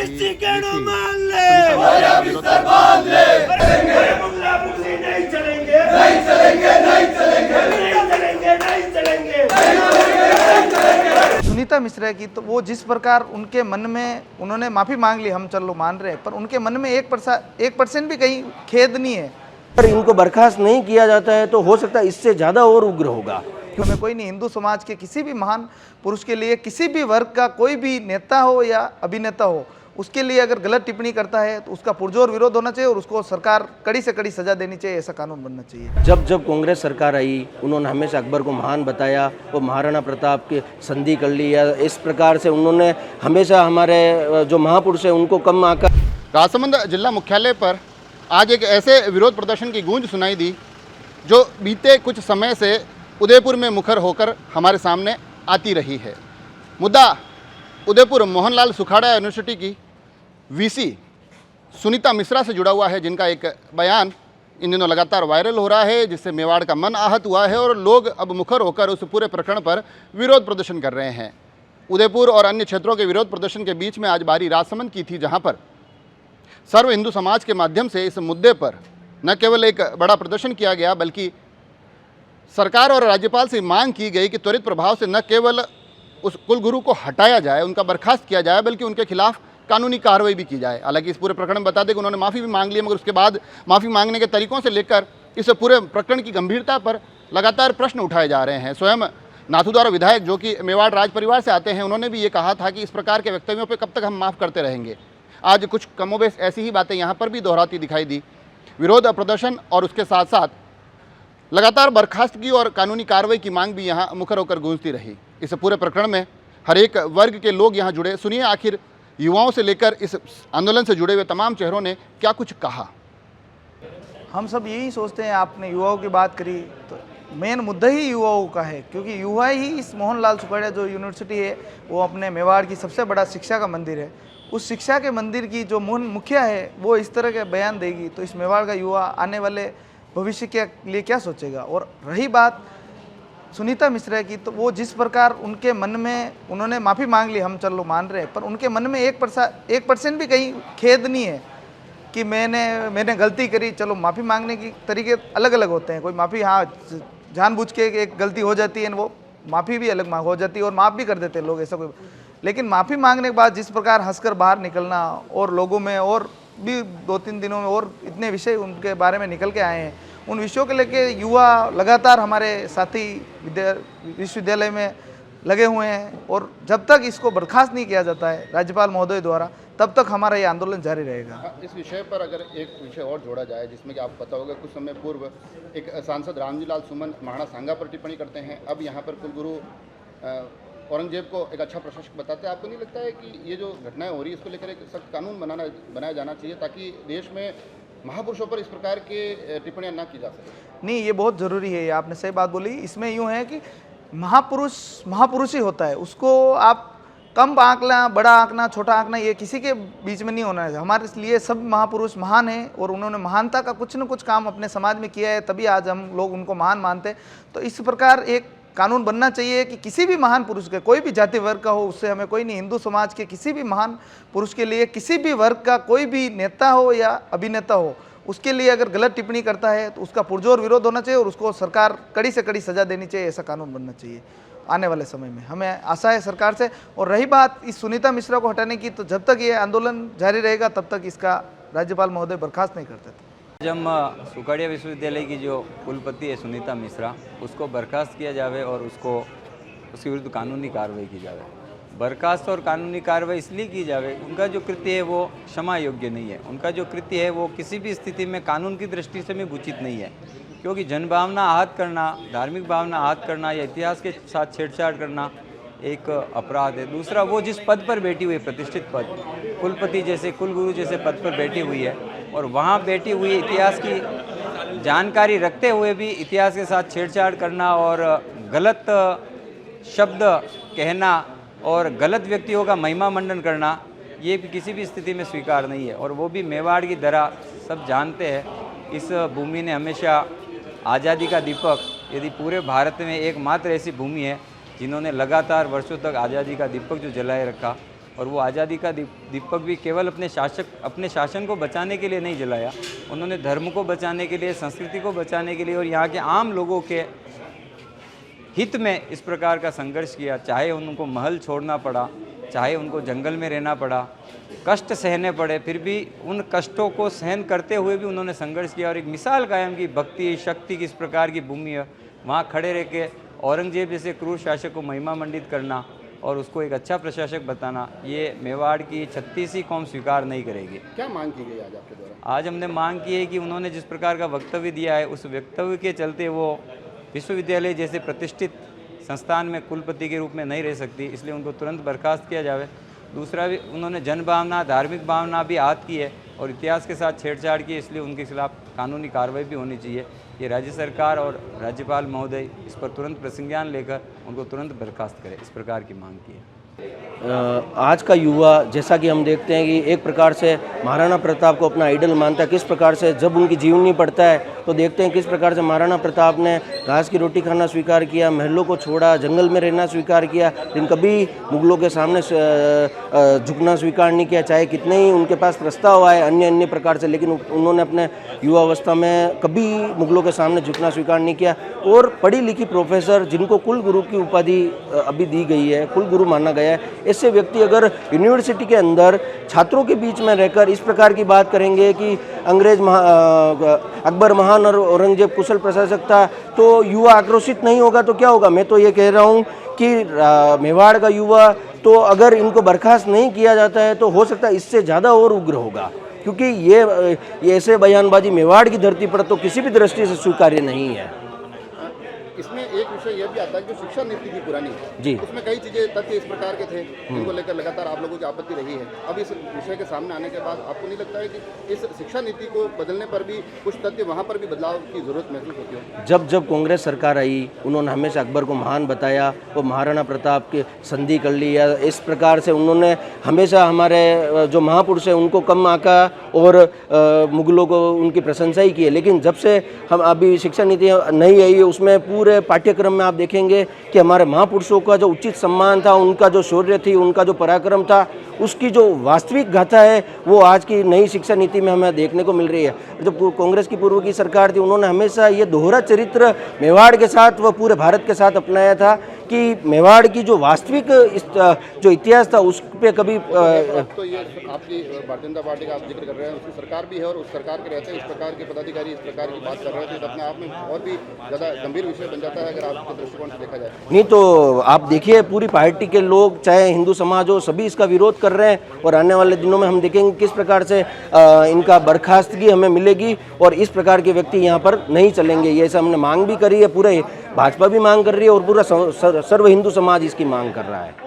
ST कहना मान ले, हमारा बिस्तर बांध ले, मुल्ला मुर्शी नहीं चलेंगे, नहीं चलेंगे, नहीं चलेंगे, नहीं चलेंगे, नहीं चलेंगे, नहीं चलेंगे। सुनीता मिश्रा की तो वो जिस प्रकार उनके मन में उन्होंने माफी मांग ली, हम चलो मान रहे हैं, पर उनके मन में 1% भी कहीं खेद नहीं है। अगर इनको बर्खास्त नहीं किया जाता है तो हो सकता है इससे ज़्यादा और उग्र होगा। हमें कोई नहीं, हिंदू समाज के किसी भी महान पुरुष के लिए, किसी भी वर्ग का कोई भी नेता हो या अभिनेता हो, उसके लिए अगर गलत टिप्पणी करता है तो उसका पुरजोर विरोध होना चाहिए और उसको सरकार कड़ी से कड़ी सजा देनी चाहिए, ऐसा कानून बनना चाहिए। जब जब कांग्रेस सरकार आई उन्होंने हमेशा अकबर को महान बताया, वो महाराणा प्रताप के संधि कर लिया, इस प्रकार से उन्होंने हमेशा हमारे जो महापुरुष हैं उनको कम आकर। राजसमंद जिला मुख्यालय पर आज एक ऐसे विरोध प्रदर्शन की गूंज सुनाई दी जो बीते कुछ समय से उदयपुर में मुखर होकर हमारे सामने आती रही है। मुद्दा उदयपुर मोहनलाल सुखाड़ा यूनिवर्सिटी की वीसी सुनीता मिश्रा से जुड़ा हुआ है, जिनका एक बयान इन दिनों लगातार वायरल हो रहा है, जिससे मेवाड़ का मन आहत हुआ है और लोग अब मुखर होकर उस पूरे प्रकरण पर विरोध प्रदर्शन कर रहे हैं। उदयपुर और अन्य क्षेत्रों के विरोध प्रदर्शन के बीच में आज बारी राजसमंद की थी, जहां पर सर्व हिंदू समाज के माध्यम से इस मुद्दे पर न केवल एक बड़ा प्रदर्शन किया गया, बल्कि सरकार और राज्यपाल से मांग की गई कि त्वरित प्रभाव से न केवल उस कुलगुरु को हटाया जाए, उनका बर्खास्त किया जाए, बल्कि उनके खिलाफ कानूनी कार्रवाई भी की जाए। हालांकि इस पूरे प्रकरण में बता दें कि उन्होंने माफ़ी भी मांग ली, मगर उसके बाद माफ़ी मांगने के तरीकों से लेकर इस पूरे प्रकरण की गंभीरता पर लगातार प्रश्न उठाए जा रहे हैं। स्वयं नाथूद्वारा विधायक, जो कि मेवाड़ राज परिवार से आते हैं, उन्होंने भी ये कहा था कि इस प्रकार के वक्तव्यों पर कब तक हम माफ़ करते रहेंगे। आज कुछ कमोबेश ऐसी ही बातें यहाँ पर भी दोहराती दिखाई दी। विरोध प्रदर्शन और उसके साथ साथ लगातार बर्खास्तगी और कानूनी कार्रवाई की मांग भी यहाँ मुखर होकर गूंजती रही। इस पूरे प्रकरण में हर एक वर्ग के लोग यहाँ जुड़े। सुनिए आखिर युवाओं से लेकर इस आंदोलन से जुड़े हुए तमाम चेहरों ने क्या कुछ कहा। हम सब यही सोचते हैं, आपने युवाओं की बात करी तो मेन मुद्दा ही युवाओं का है, क्योंकि युवा ही इस मोहनलाल सुखाड़ा जो यूनिवर्सिटी है वो अपने मेवाड़ की सबसे बड़ा शिक्षा का मंदिर है। उस शिक्षा के मंदिर की जो मुखिया है वो इस तरह के बयान देगी तो इस मेवाड़ का युवा आने वाले भविष्य के लिए क्या सोचेगा। और रही बात सुनीता मिश्रा की, तो वो जिस प्रकार उनके मन में उन्होंने माफ़ी मांग ली, हम चलो मान रहे हैं, पर उनके मन में 1% भी कहीं खेद नहीं है कि मैंने गलती करी। चलो माफ़ी मांगने के तरीके अलग अलग होते हैं, कोई माफ़ी हाँ जानबूझ के एक गलती हो जाती है, वो माफ़ी भी अलग हो जाती है और माफ़ भी कर देते हैं लोग, ऐसा कोई। लेकिन माफ़ी मांगने के बाद जिस प्रकार हंसकर बाहर निकलना और लोगों में और भी 2-3 दिनों में और इतने विषय उनके बारे में निकल के आए हैं, उन विषयों के लेके युवा लगातार हमारे साथी विश्वविद्यालय में लगे हुए हैं और जब तक इसको बर्खास्त नहीं किया जाता है राज्यपाल महोदय द्वारा, तब तक हमारा ये आंदोलन जारी रहेगा। इस विषय पर अगर एक विषय और जोड़ा जाए, जिसमें कि आपको पता होगा कुछ समय पूर्व एक सांसद रामजी लाल सुमन महाराणा सांगा पर टिप्पणी करते हैं, अब यहाँ पर कुलगुरु औरंगजेब को एक अच्छा प्रशासक बताते हैं। आपको नहीं लगता है कि ये जो घटनाएं हो रही है इसको लेकर एक सख्त कानून बनाया जाना चाहिए, ताकि देश में महापुरुषों पर इस प्रकार के टिप्पणियां ना की जा सके? नहीं, ये बहुत ज़रूरी है, ये आपने सही बात बोली। इसमें यूँ है कि महापुरुष ही होता है, उसको आप कम आंकना, बड़ा आंकना, छोटा आंकना, ये किसी के बीच में नहीं होना है। हमारे लिए सब महापुरुष महान हैं और उन्होंने महानता का कुछ न कुछ काम अपने समाज में किया है, तभी आज हम लोग उनको महान मानते हैं। तो इस प्रकार एक कानून बनना चाहिए कि किसी भी महान पुरुष के, कोई भी जाति वर्ग का हो, उससे हमें कोई नहीं, हिंदू समाज के किसी भी महान पुरुष के लिए, किसी भी वर्ग का कोई भी नेता हो या अभिनेता हो, उसके लिए अगर गलत टिप्पणी करता है तो उसका पुरजोर विरोध होना चाहिए और उसको सरकार कड़ी से कड़ी सजा देनी चाहिए, ऐसा कानून बनना चाहिए आने वाले समय में। हमें आशा है सरकार से। और रही बात इस सुनीता मिश्रा को हटाने की, तो जब तक ये आंदोलन जारी रहेगा तब तक इसका राज्यपाल महोदय बर्खास्त नहीं करते थे। जब सुखाड़िया विश्वविद्यालय की जो कुलपति है सुनीता मिश्रा, उसको बर्खास्त किया जावे और उसके विरुद्ध कानूनी कार्रवाई की जावे। बर्खास्त और कानूनी कार्रवाई इसलिए की जावे, उनका जो कृत्य है वो क्षमा योग्य नहीं है, उनका जो कृत्य है वो किसी भी स्थिति में कानून की दृष्टि से भी उचित नहीं है, क्योंकि जनभावना आहत करना, धार्मिक भावना आहत करना या इतिहास के साथ छेड़छाड़ करना एक अपराध है। दूसरा, वो जिस पद पर बैठी हुई है, प्रतिष्ठित पद, कुलपति जैसे, कुलगुरु जैसे पद पर बैठी हुई है, और वहाँ बैठी हुई इतिहास की जानकारी रखते हुए भी इतिहास के साथ छेड़छाड़ करना और गलत शब्द कहना और गलत व्यक्तियों का महिमा मंडन करना, ये भी किसी भी स्थिति में स्वीकार नहीं है। और वो भी मेवाड़ की धरा, सब जानते हैं, इस भूमि ने हमेशा आज़ादी का दीपक, यदि पूरे भारत में एकमात्र ऐसी भूमि है जिन्होंने लगातार वर्षों तक आज़ादी का दीपक जो जलाए रखा, और वो आज़ादी का दीपक भी केवल अपने शासन को बचाने के लिए नहीं जलाया, उन्होंने धर्म को बचाने के लिए, संस्कृति को बचाने के लिए और यहाँ के आम लोगों के हित में इस प्रकार का संघर्ष किया। चाहे उनको महल छोड़ना पड़ा, चाहे उनको जंगल में रहना पड़ा, कष्ट सहने पड़े, फिर भी उन कष्टों को सहन करते हुए भी उन्होंने संघर्ष किया और एक मिसाल कायम की भक्ति शक्ति किस प्रकार की भूमि है। वहाँ खड़े रह के औरंगजेब जैसे क्रूर शासक को महिमा मंडित करना और उसको एक अच्छा प्रशासक बताना, ये मेवाड़ की 36वीं कौम स्वीकार नहीं करेगी। क्या मांग की गई आज आपके द्वारा? आज हमने मांग की है कि उन्होंने जिस प्रकार का वक्तव्य दिया है, उस वक्तव्य के चलते वो विश्वविद्यालय जैसे प्रतिष्ठित संस्थान में कुलपति के रूप में नहीं रह सकती, इसलिए उनको तुरंत बर्खास्त किया जाए। दूसरा भी उन्होंने जन भावना, धार्मिक भावना भी आहत की है और इतिहास के साथ छेड़छाड़ की है, इसलिए उनके खिलाफ कानूनी कार्रवाई भी होनी चाहिए। ये राज्य सरकार और राज्यपाल महोदय इस पर तुरंत प्रसंज्ञान लेकर उनको तुरंत बर्खास्त करें, इस प्रकार की मांग की है। आज का युवा जैसा कि हम देखते हैं कि एक प्रकार से महाराणा प्रताप को अपना आइडल मानता है। किस प्रकार से जब उनकी जीवनी पढ़ता है तो देखते हैं किस प्रकार से महाराणा प्रताप ने घास की रोटी खाना स्वीकार किया, महलों को छोड़ा, जंगल में रहना स्वीकार किया, लेकिन कभी मुगलों के सामने झुकना स्वीकार नहीं किया, चाहे कितने ही उनके पास प्रस्ताव आए अन्य अन्य प्रकार से, लेकिन उन्होंने अपने युवावस्था में कभी मुगलों के सामने झुकना स्वीकार नहीं किया। और पढ़ी लिखी प्रोफेसर जिनको कुल गुरु की उपाधि अभी दी गई है, कुल गुरु माना गया है, ऐसे व्यक्ति अगर यूनिवर्सिटी के अंदर छात्रों के बीच में रहकर इस प्रकार की बात करेंगे कि अकबर महान और औरंगजेब कुशल प्रशासक था, तो युवा आक्रोशित नहीं होगा तो क्या होगा? मैं तो ये कह रहा हूँ कि मेवाड़ का युवा तो अगर इनको बर्खास्त नहीं किया जाता है तो हो सकता है इससे ज़्यादा और उग्र होगा, क्योंकि ये ऐसे बयानबाजी मेवाड़ की धरती पर तो किसी भी दृष्टि से स्वीकार्य नहीं है। इसमें एक विषय यह भी आता है, जो शिक्षा नीति थी पुरानी जी, उसमें कई चीज़ें तथ्य इस प्रकार के थे जिनको लेकर लगातार आप लोगों की आपत्ति रही है। अब इस विषय के सामने आने के बाद आपको नहीं लगता है कि इस शिक्षा नीति को बदलने पर भी कुछ तथ्य वहाँ पर भी बदलाव की जरूरत महसूस होती है? जब कांग्रेस सरकार आई, उन्होंने हमेशा अकबर को महान बताया, वो महाराणा प्रताप की संधि कर ली, या इस प्रकार से उन्होंने हमेशा हमारे जो महापुरुष हैं उनको कम आंका और मुगलों को उनकी प्रशंसा ही की है। लेकिन जब से हम अभी शिक्षा नीति नहीं आई है, उसमें पूरे पाठ्यक्रम में आप देखेंगे कि हमारे महापुरुषों का जो उचित सम्मान था, उनका जो शौर्य थी, उनका जो पराक्रम था, उसकी जो वास्तविक गाथा है वो आज की नई शिक्षा नीति में हमें देखने को मिल रही है। जब कांग्रेस की पूर्व की सरकार थी, उन्होंने हमेशा ये दोहरा चरित्र मेवाड़ के साथ व पूरे भारत के साथ अपनाया था कि मेवाड़ की जो वास्तविक जो इतिहास था उस पर कभी तो ये आपकी भारतीय जनता पार्टी का आप जिक्र कर रहे हैं, उसकी सरकार भी है और उस सरकार के रहते इस प्रकार के पदाधिकारी इस प्रकार की बात कर रहे थे, तो अपने आप में और भी ज़्यादा गंभीर विषय बन जाता है अगर आपके दृष्टिकोण से देखा जाए। नहीं तो आप देखिए पूरी पार्टी के लोग, चाहे हिंदू समाज हो, सभी इसका विरोध कर रहे हैं और आने वाले दिनों में हम देखेंगे किस प्रकार से इनका बर्खास्तगी हमें मिलेगी और इस प्रकार के व्यक्ति यहाँ पर नहीं चलेंगे। ये सब हमने मांग भी करी है, पूरे भाजपा भी मांग कर रही है और पूरा सर्व हिंदू समाज इसकी मांग कर रहा है।